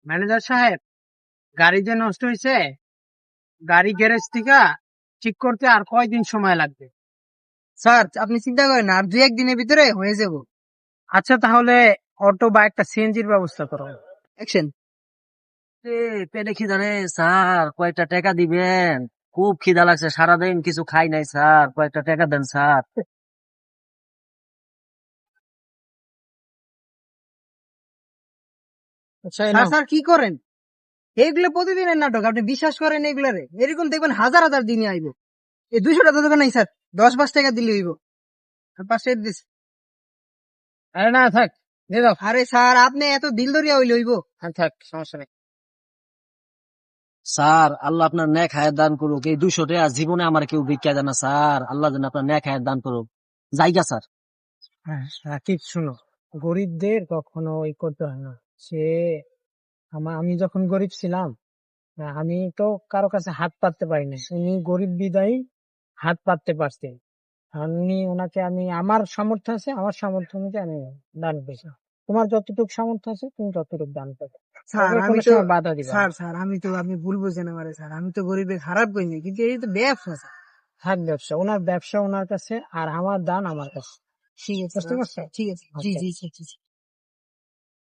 Manager সাহেব, গাড়ি যে নষ্ট হয়েছে, গাড়ি গ্যারেজ থেকে ঠিক করতে আর কয়দিন সময় লাগবে? স্যার আপনি চিন্তা করেন না, আর 2-1 দিনের ভিতরে হয়ে যাব। আচ্ছা, তাহলে অটো বা একটা সিএনজির ব্যবস্থা করো। অ্যাকশন। পেটে খিদা রে স্যার, কয়েকটা টাকা দিবেন? খুব খিদা লাগছে, সারাদিন কিছু খাই নাই স্যার, কয়েকটা টাকা দেন স্যার। আচ্ছা, স্যার স্যার কি করেন? এইগুলো প্রতিদিনের নাটক, আপনি বিশ্বাস করেন এগুলারে? এরকম দেখবেন হাজার হাজার দিনে আইব। এই 200 টাকা দেবেন নাই স্যার, 10-5 টাকা দিলে হইব। আর 5 দিস। আরে না, থাক, দিয়ে দাও। আরে স্যার আপনি এত দিল দরিয়া হইলে হইব? হ্যাঁ, থাক, সমস্যা নেই। স্যার আল্লাহ আপনার ন্যাক হায়াত দান করুক, এই 200 টাকা জীবনে আমার কেউ ভিক্ষা দেয় না স্যার, আল্লাহ যেন আপনার ন্যাক হায়াত দান করুক। জায়গা স্যার। হ্যাঁ, রাকিব শুনো, গরিবদের কখনো ওই করতে হয় না। সে আমি যখন গরিব ছিলাম, আমি তো কারো কাছে হাত পাততে পারিনি, উনি গরিব বিদায়ী হাত পাততে পারতেন। ওনাকে আমি, আমার সামর্থ্য আছে, আমার সামর্থ্য অনুযায়ী আমি দান করেছি। তোমার যতটুকু সামর্থ্য আছে তুমি ততটুকু দান করবে। স্যার তবে আমি কোনো তো সময় বাধা দিবা না। স্যার আমি তো, আপনি ভুল বুঝছেন আমারে স্যার, আমি তো গরিবের খারাপ করিনি, কিন্তু এই তো ব্যবসা স্যার। হাত ব্যবসা, ওনার ব্যবসা ওনার কাছে, আর আমার দান আমার কাছে। ঠিক আছে বুঝতে পারছো? ঠিক আছে। জি আচ্ছা। জি জি জি।